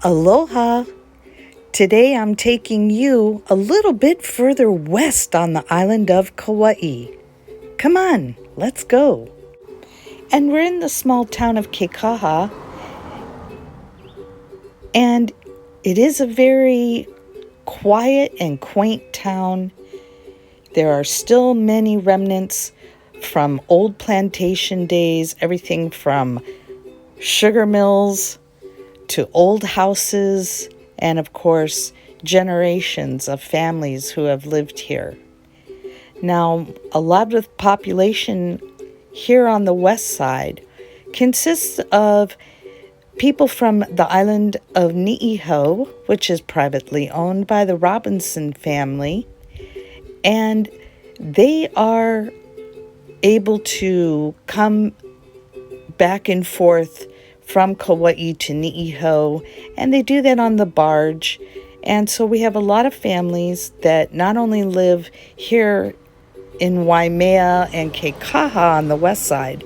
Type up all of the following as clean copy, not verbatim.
Aloha! Today I'm taking you a little bit further west on the island of Kaua'i. Come on, let's go. And we're in the small town of Kekaha, and it is a very quiet and quaint town. There are still many remnants from old plantation days, everything from sugar mills to old houses, and of course, generations of families who have lived here. Now, a lot of the population here on the west side consists of people from the island of Ni'ihau, which is privately owned by the Robinson family, and they are able to come back and forth from Kaua'i to Ni'ihau, and they do that on the barge. And so we have a lot of families that not only live here in Waimea and Kekaha on the west side,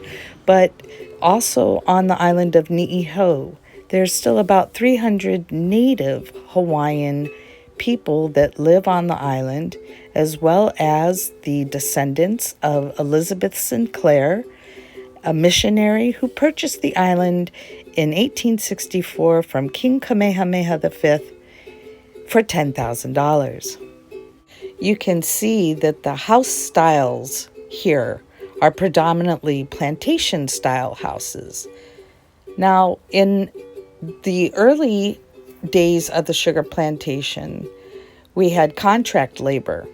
but also on the island of Ni'ihau. There's still about 300 native Hawaiian people that live on the island, as well as the descendants of Elizabeth Sinclair, a missionary who purchased the island in 1864 from King Kamehameha V for $10,000. You can see that the house styles here are predominantly plantation-style houses. Now, in the early days of the sugar plantation, we had contract labor.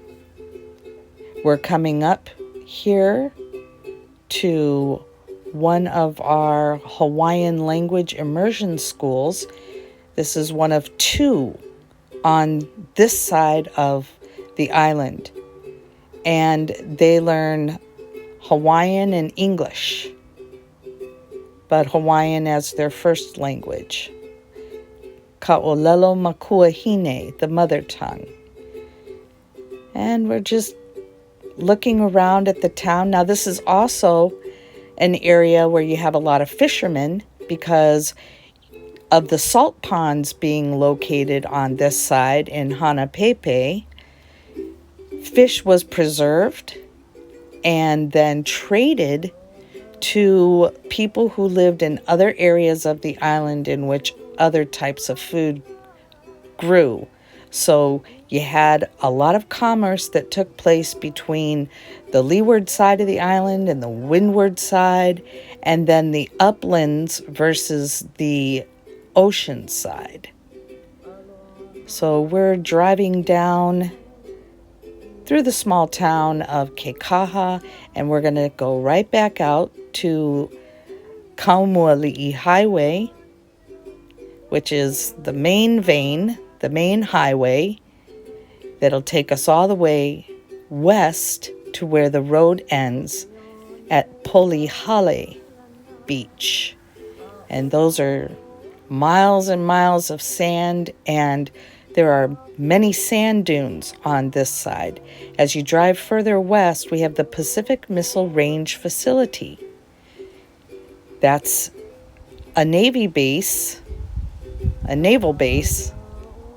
We're coming up here to one of our Hawaiian language immersion schools. This is one of two on this side of the island, and they learn Hawaiian and English, but Hawaiian as their first language. Ka'olelo makuahine, the mother tongue. And we're just looking around at the town. Now, this is also an area where you have a lot of fishermen because of the salt ponds being located on this side in Hanapepe. Fish was preserved and then traded to people who lived in other areas of the island in which other types of food grew. So you had a lot of commerce that took place between the leeward side of the island and the windward side, and then the uplands versus the ocean side. So we're driving down through the small town of Kekaha, and we're going to go right back out to KAUMUALI'I Highway, which is the main vein, the main highway that'll take us all the way west to where the road ends at Polihale Beach. And those are miles and miles of sand, and there are many sand dunes on this side. As you drive further west, we have the Pacific Missile Range Facility. That's a Navy base, a naval base,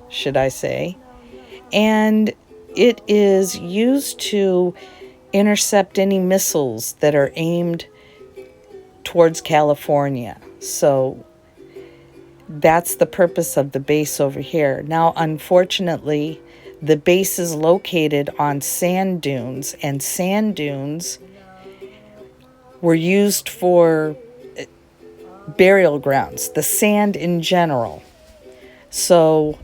should I say, and it is used to intercept any missiles that are aimed towards California. So that's the purpose of the base over here. Now, unfortunately, the base is located on sand dunes, and sand dunes were used for burial grounds, the sand in general. So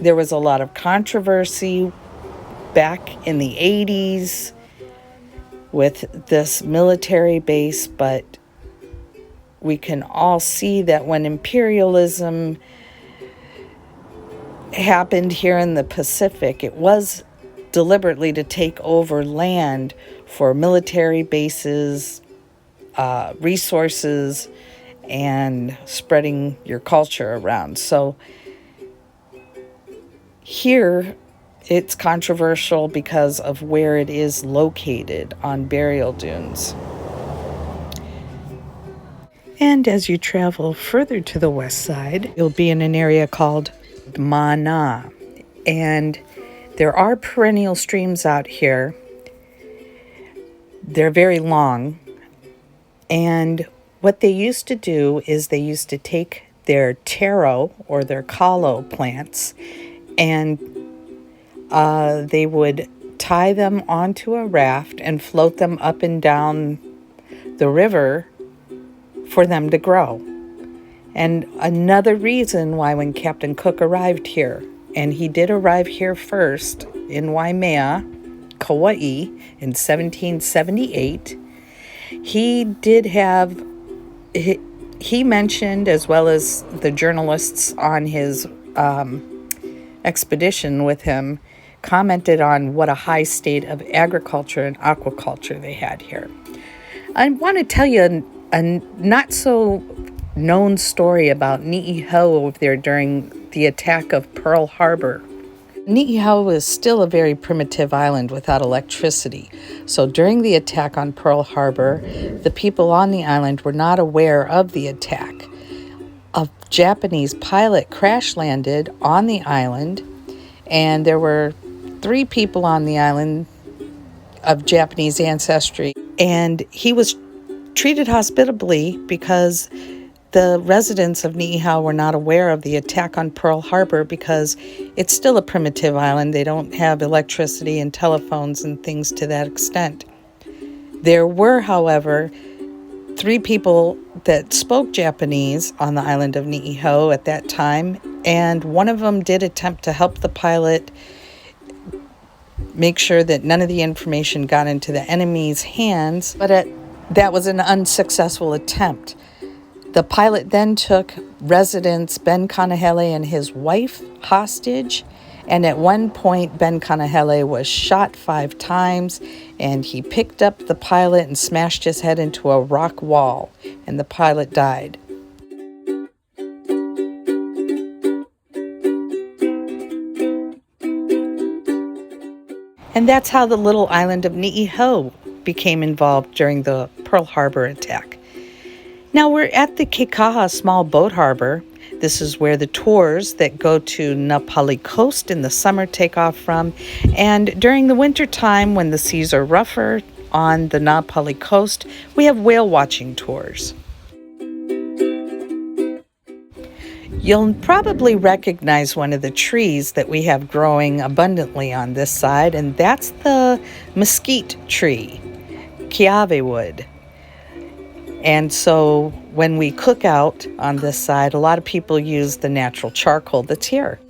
there was a lot of controversy back in the 80s with this military base, but we can all see that when imperialism happened here in the Pacific, it was deliberately to take over land for military bases, resources, and spreading your culture around. So here it's controversial because of where it is located on burial dunes. And as you travel further to the west side, you'll be in an area called Mana. And there are perennial streams out here. They're very long. And what they used to do is they used to take their taro or their kalo plants, and they would tie them onto a raft and float them up and down the river for them to grow. And another reason why when Captain Cook arrived here, and he did arrive here first in Waimea, Kaua'I, in 1778, he did have, he mentioned, as well as the journalists on his expedition with him, commented on what a high state of agriculture and aquaculture they had here. I want to tell you a not so known story about Ni'ihau over there during the attack of Pearl Harbor. Ni'ihau was still a very primitive island without electricity. So during the attack on Pearl Harbor, the people on the island were not aware of the attack. A Japanese pilot crash landed on the island, and there were 3 people on the island of Japanese ancestry, and he was treated hospitably because the residents of Ni'ihau were not aware of the attack on Pearl Harbor because it's still a primitive island. They don't have electricity and telephones and things to that extent. There were, however, 3 people that spoke Japanese on the island of Ni'ihau at that time, and one of them did attempt to help the pilot make sure that none of the information got into the enemy's hands, but that was an unsuccessful attempt. The pilot then took residents Ben Kanahele and his wife hostage, and at one point Ben Kanahele was shot 5 times, and he picked up the pilot and smashed his head into a rock wall, and the pilot died. And that's how the little island of Ni'ihau became involved during the Pearl Harbor attack. Now we're at the Kekaha small boat harbor. This is where the tours that go to Napali Coast in the summer take off from. And during the winter time, when the seas are rougher on the Napali Coast, we have whale watching tours. You'll probably recognize one of the trees that we have growing abundantly on this side, and that's the mesquite tree, Kiave wood. And so when we cook out on this side, a lot of people use the natural charcoal that's here.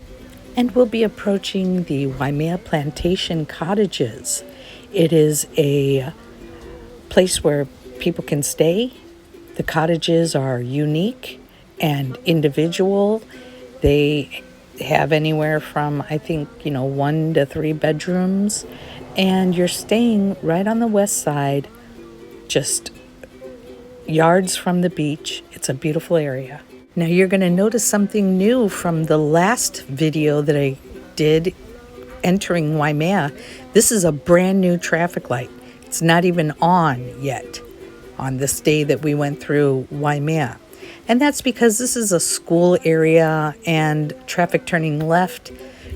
And we'll be approaching the Waimea Plantation Cottages. It is a place where people can stay. The cottages are unique and individual. They have anywhere from, I think, 1 to 3 bedrooms. And you're staying right on the west side, just yards from the beach. It's a beautiful area. Now you're going to notice something new from the last video that I did entering Waimea. This is a brand new traffic light. It's not even on yet on this day that we went through Waimea. And that's because this is a school area, and traffic turning left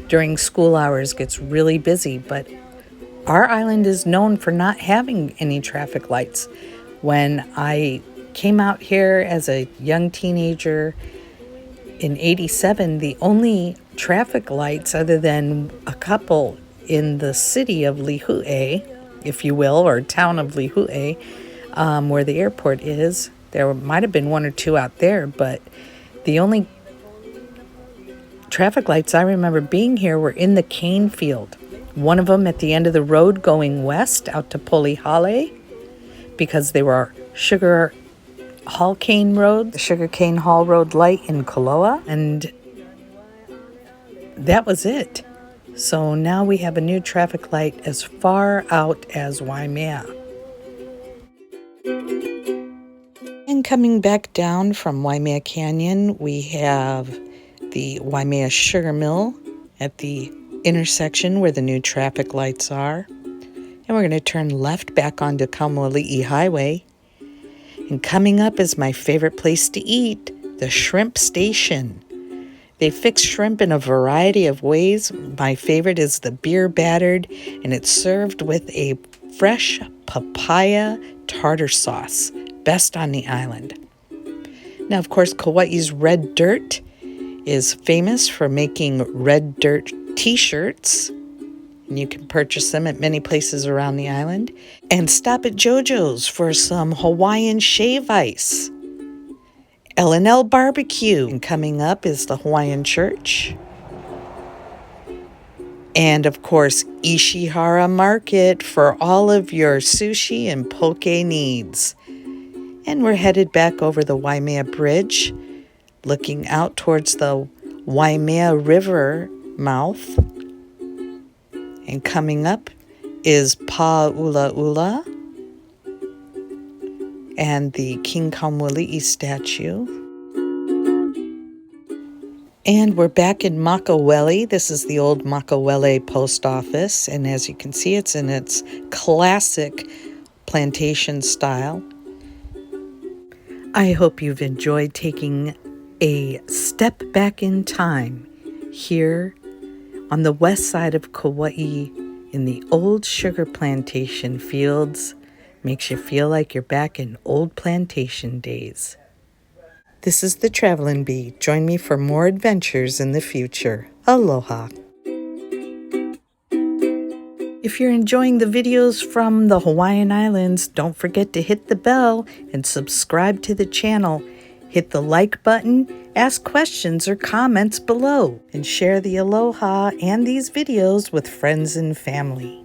during school hours gets really busy. But our island is known for not having any traffic lights. When I came out here as a young teenager in '87, the only traffic lights other than a couple in the city of Lihue, if you will, or town of Lihue, where the airport is, there might have been 1 or 2 out there, but the only traffic lights I remember being here were in the cane field. One of them at the end of the road going west out to Polihale, because they were Sugar Hall Cane Road, the Sugar Cane Hall Road light in Koloa, and that was it. So now we have a new traffic light as far out as Waimea. And coming back down from Waimea Canyon, we have the Waimea Sugar Mill at the intersection where the new traffic lights are. And we're going to turn left back onto KAUMUALI'I Highway. And coming up is my favorite place to eat, the Shrimp Station. They fix shrimp in a variety of ways. My favorite is the beer battered, and it's served with a fresh papaya tartar sauce, best on the island. Now, of course, Kaua'I's Red Dirt is famous for making red dirt t-shirts, and you can purchase them at many places around the island. And stop at JoJo's for some Hawaiian shave ice. L&L Barbecue. And coming up is the Hawaiian Church. And of course, Ishihara Market for all of your sushi and poke needs. And we're headed back over the Waimea Bridge, looking out towards the Waimea River mouth. And coming up is Pa'ulaula and the King KAUMUALI'I statue. And we're back in Makaweli. This is the old Makaweli post office. And as you can see, it's in its classic plantation style. I hope you've enjoyed taking a step back in time here on the west side of Kaua'ai in the old sugar plantation fields. Makes you feel like you're back in old plantation days. This is the Travelin' Bee. Join me for more adventures in the future. Aloha. If you're enjoying the videos from the Hawaiian Islands, don't forget to hit the bell and subscribe to the channel. Hit the like button, ask questions or comments below, and share the aloha and these videos with friends and family.